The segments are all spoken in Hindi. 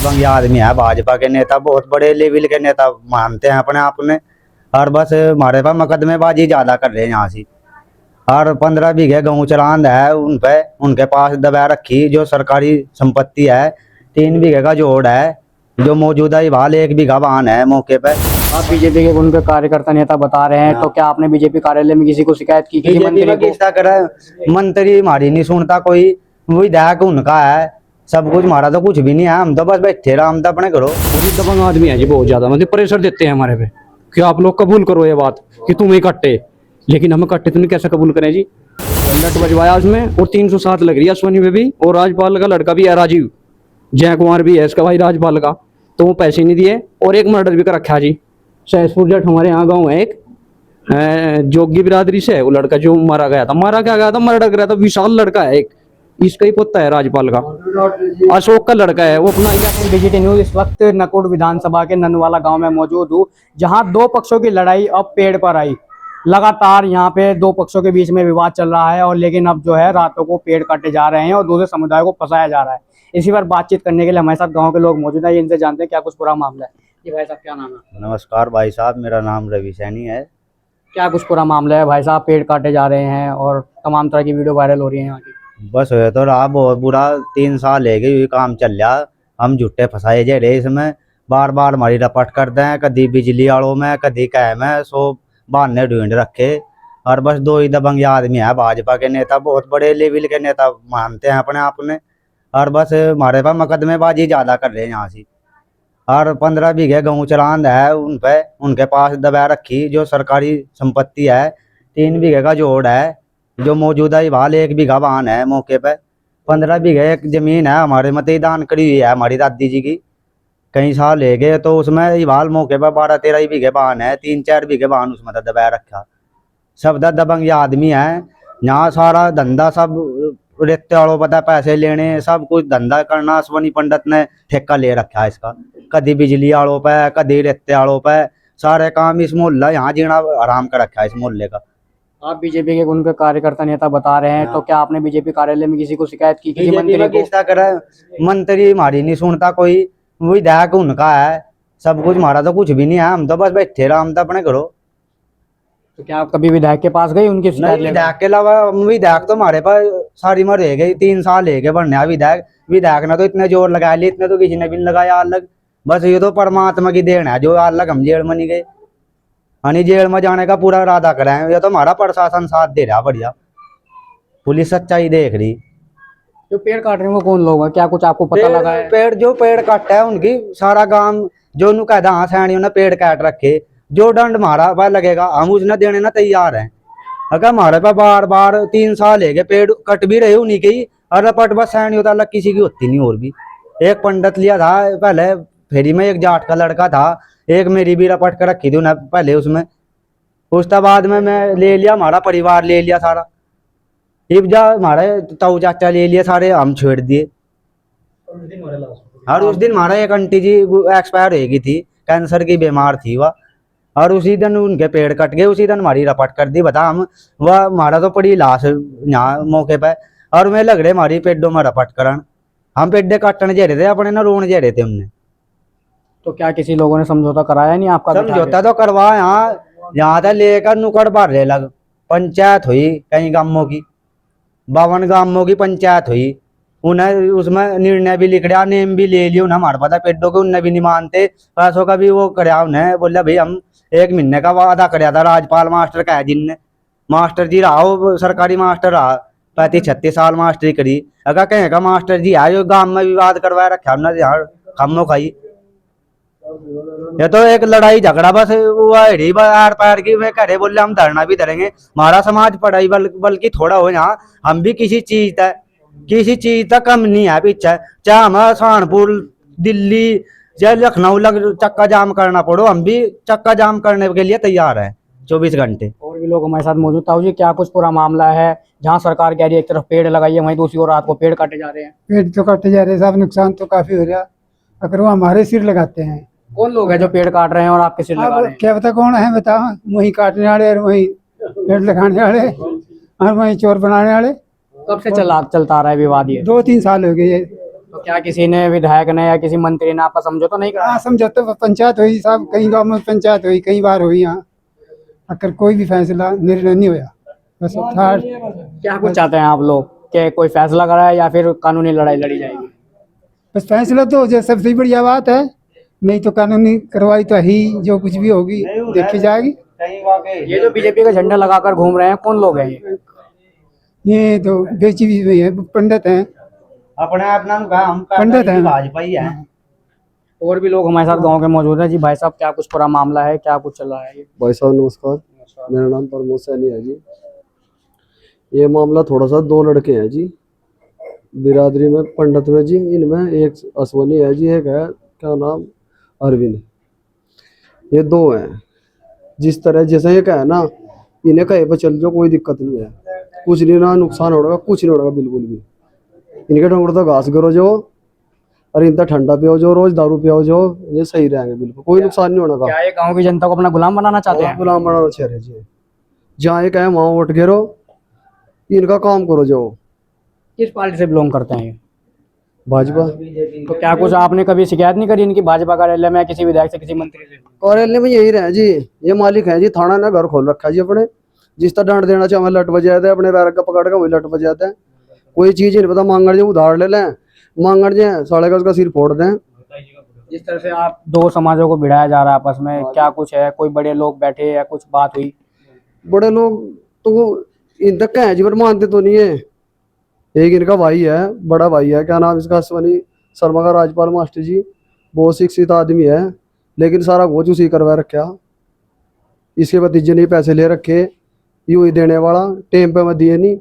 दबंग आदमी है, भाजपा के नेता बहुत बड़े लेवल के नेता मानते हैं अपने आप में। और बस हमारे पास मुकदमेबाजी ज्यादा कर रहे हैं यहाँ से। और 15 बीघे गेहूं चरांद है उन पे, उनके पास दबा रखी जो सरकारी संपत्ति है। 3 बीघे का जोड़ है जो मौजूदा इवाल 1 बीघा वाहन है मौके पे। आप बीजेपी के उनके कार्यकर्ता नेता बता रहे हैं, तो क्या आपने बीजेपी कार्यालय में किसी को शिकायत की, किसी मंत्री को? किसका करे, मंत्री हमारी नहीं सुनता कोई, विधायक उनका है, सब कुछ हमारा तो कुछ भी नहीं है। हम तो बस बैठे रहा, हम तो अपने करो। दबंग आदमी है जी, बहुत ज्यादा मतलब प्रेशर देते हैं हमारे पे कि आप लोग कबूल करो ये बात कि तुम ही कट्टे, लेकिन हम कट्टे तुमने कैसे कबूल करें जी। लट बजवाया उसमें और 307 लग रही है अश्वनी में भी, और राजपाल का लड़का भी है राजीव, जय कुमार भी है इसका भाई राजपाल का, तो वो पैसे नहीं दिए और एक मर्डर भी कर रखा जी। सहसपुर जट हमारे यहाँ गाँव है एक जोगी बिरादरी से है, वो लड़का जो मारा गया था, मर्डर कराया था, विशाल लड़का है एक, इसका ही पुत्र है राजपाल का, अशोक का लड़का है वो अपना। बीजेटी न्यूज इस वक्त नकुड़ विधानसभा के ननवाला गांव में मौजूद हूँ, जहां दो पक्षों की लड़ाई अब पेड़ पर आई। लगातार यहां पे दो पक्षों के बीच में विवाद चल रहा है, और लेकिन अब जो है रातों को पेड़ काटे जा रहे हैं और दूसरे समुदाय को फंसाया जा रहा है। इसी पर बातचीत करने के लिए हमारे साथ गाँव के लोग मौजूद है, इनसे जानते हैं क्या कुछ पूरा मामला है। जी भाई साहब, क्या नाम है? नमस्कार भाई साहब, मेरा नाम रवि सैनी है। क्या कुछ पूरा मामला है भाई साहब? पेड़ काटे जा रहे हैं और तमाम तरह की वीडियो वायरल हो रही है यहाँ की। बस हो तो रहा बहुत बुरा, 3 साल है गए काम चल रहा, हम झूठे फंसाए जा रहे इसमें। बार बार हमारी रपट करते हैं, कभी बिजली वालों में, कभी कह में, सो बहाने ढूंढ रखे। और बस 2 ही दबंग आदमी है, भाजपा के नेता बहुत बड़े लेवल के नेता मानते हैं अपने आप में। और बस हमारे पास मुकदमेबाजी ज्यादा कर रहे हैं यहाँ से। और 15 बीघे गेहूं चरांद है उन पे, उनके पास दबा रखी जो सरकारी संपत्ति है। 3 बीघे का जोड़ है जो मौजूदा इवाल 1 बीघा वाहन है मौके पे। 15 बीघे एक जमीन है हमारे मते दान करी हुई है हमारी दादी जी की, कई साल ले गए, तो उसमें इवाल मौके पर 12-13 बीघे वाहन है, 3-4 बीघे वाहन उसमें तो दबा रखा। सब दबंग आदमी है यहाँ, सारा धंधा सब रेते वालों पता, पैसे लेने, सब कुछ धंधा करना अश्वनी पंडित ने ठेका ले रखा है इसका। कभी बिजली वालों पे, कभी रेते वालों पे, सारे काम इस मोहल्ला यहाँ जीना आराम कर रखा है इस मोहल्ले का। आप बीजेपी के उनके कार्यकर्ता नेता बता रहे हैं, तो क्या आपने बीजेपी कार्यालय में किसी को शिकायत की, किसी मंत्री को? किसका करे, मंत्री हमारी नहीं सुनता कोई, विधायक उनका है, सब कुछ हमारा तो कुछ भी नहीं है। हम तो बस बैठे रहा, हम तो अपने करो। तो क्या आप कभी विधायक के पास गए उनकी शिकायत लेकर? विधायक के अलावा विधायक तो हमारे पास सारी उम्र रह गई, 3 साल ले गए बढ़ने। विधायक ने तो इतने जोर लगा लिए, इतने तो किसी ने भी नहीं लगाया अलग। बस ये तो परमात्मा की देन है जो अलग हम जेल में नहीं गए, यानी जेल में जाने का पूरा इरादा कर रहे हैं। ये तो हमारा प्रशासन साथ दे रहा बढ़िया, पुलिस सच्चाई देख रही। जो पेड़ काट रहे हैं वो कौन लोग हैं, क्या कुछ आपको पता लगा है? पेड़ काटा है उनकी सारा गांव जो नु कहता हाँ सैनियों ने पेड़ काट रखे, जो दंड मारा वह लगेगा, हम उसने देने ना तैयार हैं। अगर हमारे पास बार बार 3 साल है पेड़ कट भी रहे उन्हीं के ही, और रपट बस सैनी होता अलग किसी की होती नहीं। और भी एक पंडित लिया था पहले फेरी में, एक जाट का लड़का था, एक मेरी भी रपट कर रखी थी उन्हें पहले उसमें। उसके बाद में मैं ले लिया, हमारा परिवार ले लिया सारा, इब्जा हमारे ताऊ चाचा ले लिए सारे, हम छोड़ दिए। और उस दिन हमारा एक आंटी जी एक्सपायर हो गई थी, कैंसर की बीमार थी वह, और उसी दिन उनके पेड़ कट गए, उसी दिन हमारी रपट कर दी। बता हम वह हमारा तो पड़ी लाश यहाँ मौके पे, और मैं लग रहे हमारी पेड़ों में रपट करन, हम पेड़े काटने जा रहे थे अपने ना, रोने जा रहे थे हमने। तो क्या किसी लोगों ने समझौता कराया नहीं आपका? समझौता तो करवा, यहाँ था लेकर नुकड़ बार रहे लग, पंचायत हुई कई गांवों की, 52 गांवों की पंचायत हुई, उन्हें उसमें निर्णय भी लिख रहा, नेम भी ले लिया उन्हें, हमारे पता पेड़ों के उन्हें भी नहीं मानते, पैसों का भी वो कराया उन्हें। बोला भाई हम 1 महीने का वादा कराया था राजपाल मास्टर का है, जिनने मास्टर जी रहा वो सरकारी मास्टर रहा, 35-36 साल मास्टरी करी। अगर कहें का मास्टर जी आयो गांव में विवाद करवाया रखा हमने, यहाँ खम्मो खाई। ये तो एक लड़ाई झगड़ा बस आर पार की, मैं करे बोले हम धरना भी धरेंगे, हमारा समाज पढ़ाई बल्कि थोड़ा हो यहाँ, हम भी किसी चीज तक कम नहीं है पीछे, चाहे हमारा सहारनपुर, दिल्ली, चाहे लखनऊ चक्का जाम करना पड़ो, हम भी चक्का जाम करने के लिए तैयार है 24 घंटे। और भी लोग हमारे साथ मौजूद। ताऊ जी, क्या कुछ पूरा मामला है जहाँ सरकार कह रही है एक तरफ पेड़ लगाइए, वहीं दूसरी ओर रात को पेड़ काटे जा रहे हैं? पेड़ तो काटे जा रहे साहब, नुकसान तो काफी हो रहा, अगर वो हमारे सिर लगाते हैं। कौन लोग हैं जो पेड़ काट रहे हैं और आपके सिर लगा रहे हैं? क्या पता कौन है, बताओ। वही काटने वाले और वही पेड़ लगाने वाले और वही चोर बनाने वाले। कब से चलता आ रहा है विवाद ये? 2-3 साल हो गए। तो क्या किसी ने, विधायक ने या किसी मंत्री ने आपका समझौता नहीं करा? हाँ समझौते पंचायत हुई साहब, कई गांव में पंचायत हुई, कई बार हुई यहाँ, अगर कोई भी फैसला निर्णय नहीं हुआ। बस था क्या कुछ चाहते हैं आप लोग कि कोई फैसला कराए या फिर कानूनी लड़ाई लड़ी जाएगी? बस फैसला तो जो सबसे बढ़िया बात है, नहीं तो कानूनी कार्रवाई तो ही, जो कुछ भी होगी देखी जाएगी। ये जो बीजेपी का झंडा लगाकर घूम रहे हैं, कौन लोग हैं ये? ये तो बेची भी है, पंडित हैं, अपने आप नाम कहा हम पंडित हैं। भाजपा ही है। और भी लोग हमारे साथ गांव के मौजूद हैं। जी भाई साहब, क्या कुछ पूरा मामला है, क्या कुछ चल रहा है? भाई साहब नमस्कार, मेरा नाम प्रमोद सैनी है जी। ये मामला थोड़ा सा, दो लड़के हैं जी बिरादरी में, पंडित में जी। इनमें एक अश्वनी है जी, एक है क्या नाम अरविंद। ये दो हैं। जिस तरह जैसे ये कहे ना, इन्हें कहे पर चल जाओ, कोई दिक्कत नहीं है, कुछ नहीं ना नुकसान होगा, कुछ नहीं होगा बिल्कुल भी। इनके ढंग तो घास करो जो, और इनका ठंडा पियो जो, रोज दारू पियो जो, ये सही रहेंगे बिल्कुल, कोई नुकसान नहीं होगा। क्या ये गांव की जनता को अपना गुलाम बनाना चाहते हैं? गुलाम बनाना चाह रहे जी। जहाँ ये कहे वहाँ वोट गिरो, इनका काम करो जो। किस पार्टी से बिलोंग करते हैं ये? भाजपा तो क्या कुछ आपने कभी शिकायत नहीं करी इनकी भाजपा कार्यालय में, किसी विधायक से, किसी मंत्री से? कार्यालय में यही रहे जी, ये मालिक है जी, थाना ने घर खोल रखा है जी अपने, जिस तरह डांट देना चाहे लट बजाते हैं, अपने पैर का पकड़ का वही लट बजाते हैं। कोई चीज नहीं पता, मांगड़ जो उधार ले लें, मांगड़ जो साढ़े का उसका सिर फोड़ दें। जिस तरह से आप दो समाजों को भिड़ाया जा रहा है आपस में, क्या कुछ है? कोई बड़े लोग बैठे या कुछ बात हुई? बड़े लोग तो इन तक है जी, पर मानते तो नहीं है। एक इनका भाई है, बड़ा भाई है, क्या नाम इसका, अश्वनी शर्मा का, राजपाल मास्टर जी, बहुत शिक्षित आदमी है, लेकिन सारा गोच उसी करवा रखा। इसके भतीजे ने पैसे ले रखे, यूं ही देने वाला, टेम पे में दिए नहीं।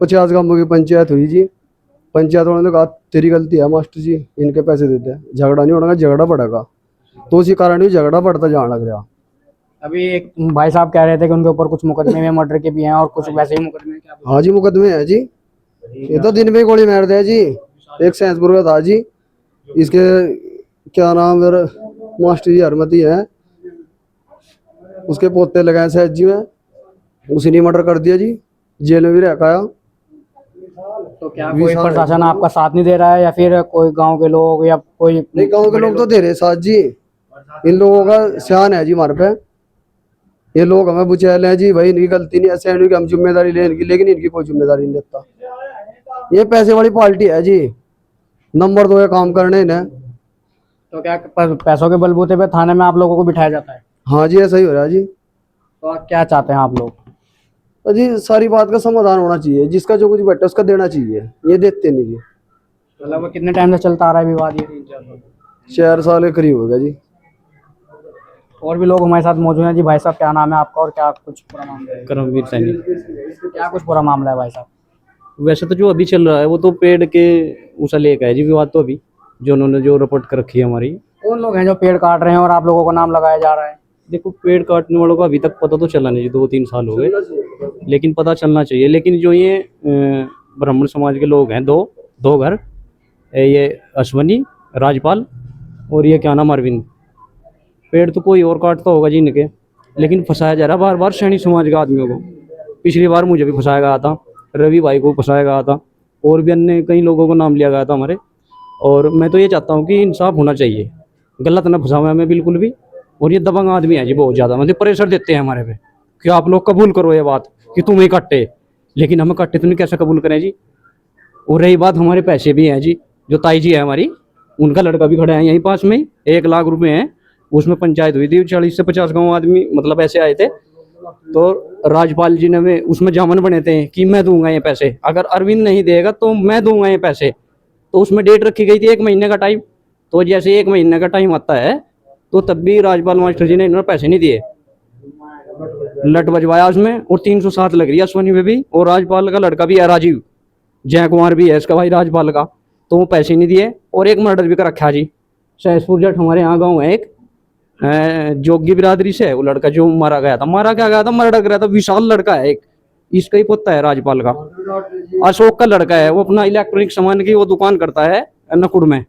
50 गांवों की पंचायत हुई जी, पंचायत वालों ने कहा तेरी गलती है मास्टर जी, इनके पैसे देते हैं, झगड़ा नहीं होगा, झगड़ा बढ़ेगा। तो उसी कारण ही झगड़ा बढ़ता जाने लग रहा। अभी एक भाई साहब कह रहे थे कि उनके ऊपर कुछ मुकदमे में मर्डर के भी हैं और कुछ वैसे ही मुकदमे हैं, क्या? हाँ जी मुकदमे है जी, ये तो दिन में ही गोली मार दिया जी। एक सैंसपुर का था जी, इसके क्या नाम मेरे मास्टर जी हरमती है, उसके पोते लगाए सहज जी में, उसी ने मर्डर कर दिया जी, जेल में भी रह पाया। तो क्या कोई प्रशासन आपका साथ नहीं दे रहा है या फिर कोई गांव के लोग या कोई? नहीं, गांव के लोग तो दे रहे साथ जी, इन लोगों का स्यान है जी हमारे पे। ये लोग हमें बुझा ले जी, भाई इनकी गलती नहीं, ऐसे नहीं कि हम जिम्मेदारी ले इनकी, लेकिन इनकी कोई जिम्मेदारी नहीं लेता। ये पैसे वाली पार्टी है जी, नंबर 2 ये काम करने इन्हें। तो क्या पैसों के बलबूते पे थाने में आप लोगों को बिठाया जाता है? हाँ जी ऐसा ही हो रहा है जी। तो आप क्या चाहते हैं आप लोग? तो जी सारी बात का समाधान होना चाहिए, जिसका जो कुछ बैठा उसका देना चाहिए, ये देते नहीं जी। मतलब वो कितने टाइम से चलता आ रहा है विवाद ये? 4 साल के करीब हो गया जी। और भी लोग हमारे साथ मौजूद हैं। जी भाई साहब, क्या नाम है आपका और क्या कुछ पूरा मामला है? करमवीर सैनी। क्या कुछ पूरा मामला है भाई साहब? वैसे तो जो अभी चल रहा है वो तो पेड़ के ऊसा लेकर है जी विवाद, तो अभी जो उन्होंने जो रिपोर्ट कर रखी है हमारी। कौन लोग हैं जो पेड़ काट रहे हैं और आप लोगों को नाम लगाया जा रहा है? देखो पेड़ काटने वालों का अभी तक पता तो चला नहीं जी, 2-3 साल हो गए, लेकिन पता चलना चाहिए। लेकिन जो ये ब्राह्मण समाज के लोग हैं, दो घर, ये अश्वनी, राजपाल और ये क्या नाम अरविंद, पेड़ तो कोई और काटता होगा जी इनके, लेकिन फंसाया जा रहा बार बार सैनी समाज के आदमियों को। पिछली बार मुझे भी फंसाया गया था, रवि भाई को फंसाया गया था, और भी अन्य कई लोगों को नाम लिया गया था हमारे। और मैं तो ये चाहता हूँ कि इंसाफ होना चाहिए, गलत ना फंसाऊँ मैं बिल्कुल भी। और ये दबंग आदमी है जी बहुत ज़्यादा, मतलब प्रेशर देते हैं हमारे पे कि आप लोग कबूल करो ये बात कि तुम ही कट्टे, लेकिन हमें कट्टे तो नहीं कैसे कबूल करें जी। और रही बात, हमारे पैसे भी हैं जी, जो ताई जी है हमारी, उनका लड़का भी खड़ा है यहीं पास में, 1 लाख रुपए हैं, उसमें पंचायत हुई थी, 40 से 50 गाँव आदमी मतलब ऐसे आए थे। तो राजपाल जी ने उसमें जामन बने थे कि मैं दूंगा ये पैसे, अगर अरविंद नहीं देगा तो मैं दूंगा ये पैसे। तो उसमें डेट रखी गई थी 1 महीने का टाइम। तो जैसे 1 महीने का टाइम आता है तो तब भी राजपाल मास्टर जी ने इन्होंने पैसे नहीं दिए, लट बजवाया उसमें, और 307 लग रही है अश्वनी में भी। और राजपाल का लड़का भी है राजीव, जय कुमार भी है इसका भाई राजपाल का, तो वो पैसे नहीं दिए। और एक मर्डर भी कर रखा जी सहसपुर जट, हमारे यहाँ गाँव है एक, जोगी बिरादरी से है वो लड़का जो मारा गया था। मारा क्या गया था, मर्डर कराया था। विशाल लड़का है एक, इसका ही पोता है राजपाल का। अशोक का लड़का है, वो अपना इलेक्ट्रॉनिक सामान की वो दुकान करता है नकुड़ में।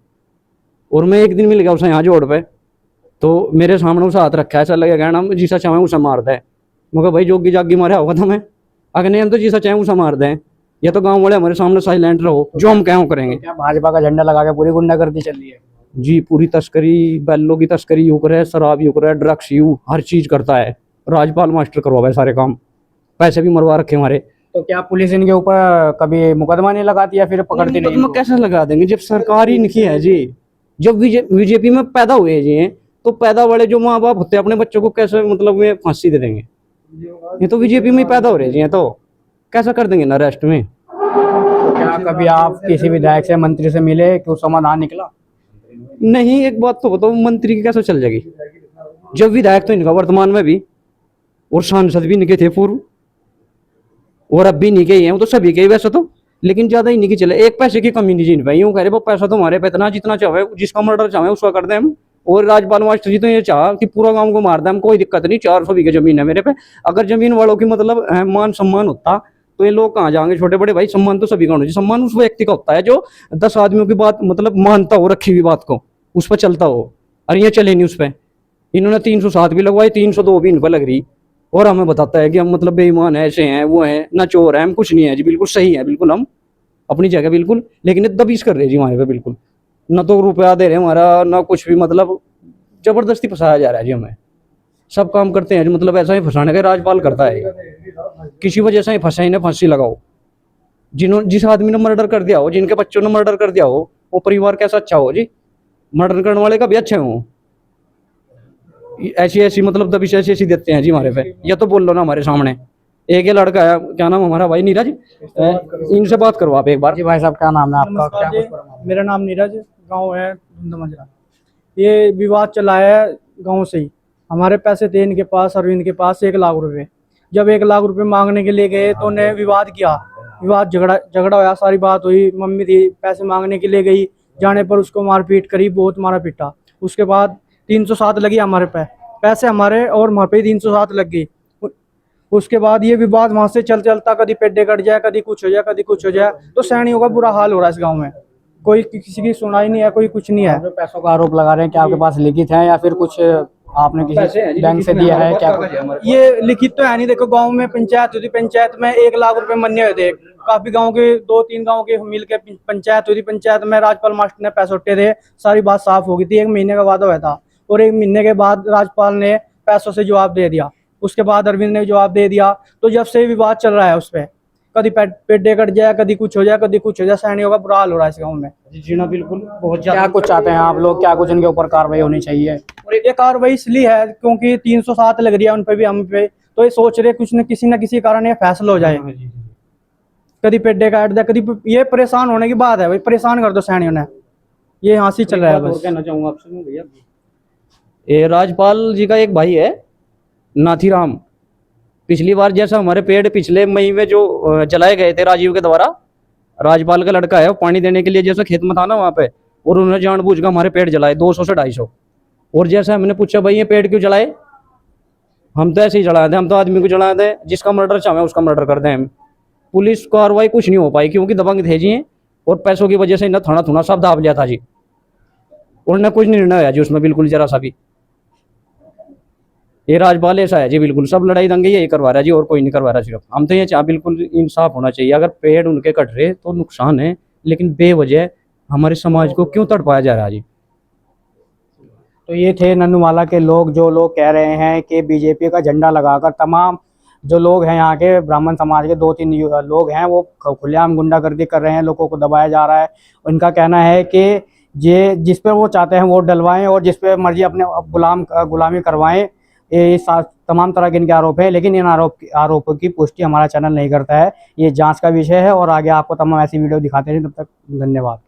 और मैं एक दिन मिल गया उसे यहाँ जोड़ पे, तो मेरे सामने उसे हाथ रखा है, ऐसा लगेगा ना जिसा चाहे उसे मार दे। मगर भाई जोगी जागी मारा होगा था मैं, अगर नहीं हम तो जिसा चाहे उसे मार दें। या तो गांव वाले हमारे सामने साइलेंट रहो, जो हम कहें वो करेंगे। क्या भाजपा का झंडा लगा के पूरी गुंडागर्दी चल रही है? जी पूरी तस्करी, बैलों की तस्करी यू करे, शराब यू करे, ड्रग्स यू हर चीज करता है। राजपाल मास्टर करवा है सारे काम, पैसे भी मरवा रखे हमारे। तो क्या पुलिस इनके ऊपर कभी मुकदमा नहीं लगाती या फिर पकड़ती नहीं मुकदमा इनको? कैसे लगा देंगे जब सरकार ही इनकी है जी। जब बीजेपी में पैदा हुए जी हैं, तो पैदा वाले जो माँ बाप होते हैं अपने बच्चों को कैसे मतलब में फांसी दे देंगे? ये तो बीजेपी में ही पैदा हो रहे जी हैं, तो कैसा कर देंगे ना अरेस्ट में। तो क्या कभी आप किसी विधायक से, मंत्री से मिले, क्यों समाधान निकला? नहीं, एक बात तो बताओ, मंत्री की कैसे चल जाएगी जब विधायक तो इनका वर्तमान में भी, और सांसद भी इनके थे पूर्व, और अब भी इनके ही हैं, वो तो सभी के ही वैसे तो, लेकिन ज्यादा इन्हीं की चले। एक पैसे की कमी नहीं जीन पाई, यूं कह रहे पैसा तो हमारे पे इतना जितना चाहे, जिसका मर्डर चाहे उसका कर दें हम। और राजपाल मास्टर जी तो ये चाह कि पूरा गांव को मार दें, हम कोई दिक्कत नहीं, 400 बीघे जमीन है मेरे पे। अगर जमीन वालों की मतलब मान सम्मान होता तो ये लोग कहाँ जाएंगे? छोटे बड़े भाई, सम्मान तो सभी का होना चाहिए। सम्मान उस व्यक्ति का होता है जो 10 आदमियों की बात मतलब मानता हो, रखी हुई बात को उस पर चलता हो, और ये चले नहीं उस पर। इन्होंने 307 भी लगवाई, 302 भी इन पर लग रही, और हमें बताता है कि हम मतलब बेईमान है, ऐसे हैं, वो हैं, ना चोर है, हम कुछ नहीं है जी, बिल्कुल सही है, बिल्कुल हम अपनी जगह बिल्कुल। लेकिन ये दबीज कर रहे हैं जी हमारे पे बिल्कुल, ना तो रुपया दे रहे हमारा, ना कुछ भी, मतलब जबरदस्ती फंसाया जा रहा है जी हमें। सब काम करते हैं जी, मतलब ऐसा ही फंसाने का राजपाल करता है, किसी वजह से ही फंसा, इन्हें फांसी लगाओ। जिस आदमी ने मर्डर कर दिया हो, जिनके बच्चों ने मर्डर कर दिया हो, वो परिवार कैसा अच्छा हो जी? मर्डर करने वाले का भी अच्छे हो, ऐसी ऐसी मतलब दबिश ऐसी ऐसी देते हैं जी हमारे पे। या तो बोल लो ना हमारे सामने। एक ये लड़का है, क्या नाम हमारा भाई, नीरज, इनसे बात करो आप एक बार। जी भाई साहब, क्या नाम है आपका? नमस्कार क्या जी, कुछ मेरा नाम नीरज, गांव है धुंधमजरा। ये विवाद चला है गांव से ही। हमारे पैसे थे इनके पास, अरविंद के पास 1 लाख रुपए। जब 1 लाख रुपए मांगने के लिए गए तो उन्हें विवाद किया, विवाद झगड़ा होया, सारी बात हुई। मम्मी थी, पैसे मांगने के लिए गई, जाने पर उसको मारपीट करी, बहुत मारा पीटा। उसके बाद 307 लगी हमारे पे, पैसे हमारे और वहाँ पे 307 लग गई। उसके बाद ये विवाद वहां से चलता, कभी पेड्डे कट जाए, कभी कुछ हो जाए, कभी कुछ हो जाए। तो सैनियों का बुरा हाल हो रहा है इस गांव में, कोई किसी की सुनाई नहीं है, कोई कुछ नहीं है। जो पैसों का आरोप लगा रहे हैं, क्या आपके पास लिखित है या फिर कुछ आपने किसी बैंक से दिया है? क्या ये लिखित तो है नहीं। देखो, गांव में पंचायत हुई थी, पंचायत में 1 लाख रुपए मन्ने हुए थे। काफी गांव के 2-3 गांव के मिल के पंचायत हुई थी। पंचायत में राजपाल मास्टर ने पैसे उठे थे, सारी बात साफ हो गई थी। 1 महीने का वादा हुआ था, और 1 महीने के बाद राजपाल ने पैसों से जवाब दे दिया। उसके बाद अरविंद ने जवाब दे दिया। तो जब से विवाद चल रहा है उस पर, कभी पेड्डे कट जाए, कभी कुछ हो जाए, कभी कुछ हो जाए। सैनियों का बुरा हाल हो रहा है इस गाँव में। जीना बिल्कुल बहुत क्या ज्यादा। कुछ चाहते हैं आप लोग? क्या कुछ इनके ऊपर कार्रवाई होनी चाहिए? और ये कार्रवाई इसलिए है क्योंकि 307 लग रही है उन पे भी, हम पे। तो ये सोच रहे कुछ न किसी कारण ये फैसला हो जाए। कभी पेड्डे काट दे, कभी ये परेशान होने की बात है भाई, परेशान कर दो सैनियों ने। ये यहाँ से चल रहा है बस। कहना चाहूंगा आपसे भैया, ये राजपाल जी का एक भाई है नाथीराम। पिछली बार जैसा हमारे पेड़ पिछले मई में जो जलाए गए थे राजीव के द्वारा, राजपाल का लड़का है, वो पानी देने के लिए जैसा खेत में था ना वहाँ पे, और उन्होंने जानबूझ कर हमारे पेड़ जलाए 200 से 250। और जैसा हमने पूछा भाई ये पेड़ क्यों जलाए, हम तो ऐसे ही जलाए थे, हम तो आदमी को जलाए थे, जिसका मर्डर चाहे उसका मर्डर कर दें हम। पुलिस कार्रवाई कुछ नहीं हो पाई क्योंकि दबंग थे जी, और पैसों की वजह से इन्हें थाना थुना सब दाब लिया था जी, और न कुछ निर्णय आया जी उसमें बिल्कुल जरा सा भी। ये राजपाल ऐसा है जी, बिल्कुल सब लड़ाई दंगे यही करवा रहा है जी, और कोई नहीं करवा रहा। सिर्फ हम तो ये चाह बिल्कुल इंसाफ होना चाहिए। अगर पेड़ उनके कट रहे तो नुकसान है, लेकिन बेवजह हमारे समाज को क्यों तड़पाया जा रहा है जी? तो ये थे नन्नूवाला के लोग, जो लोग कह रहे हैं कि बीजेपी का झंडा लगाकर तमाम जो लोग हैं यहाँ के ब्राह्मण समाज के 2-3 लोग हैं, वो खुलेआम गुंडागर्दी कर रहे हैं, लोगों को दबाया जा रहा है। उनका कहना है कि ये जिस पर वो चाहते हैं वोट डलवाएं और जिस पर मर्जी अपने गुलामी करवाएं। ये तमाम तरह के इनके आरोप हैं, लेकिन इन आरोपों की पुष्टि हमारा चैनल नहीं करता है। ये जांच का विषय है, और आगे आपको तमाम ऐसी वीडियो दिखाते हैं। तब तक धन्यवाद।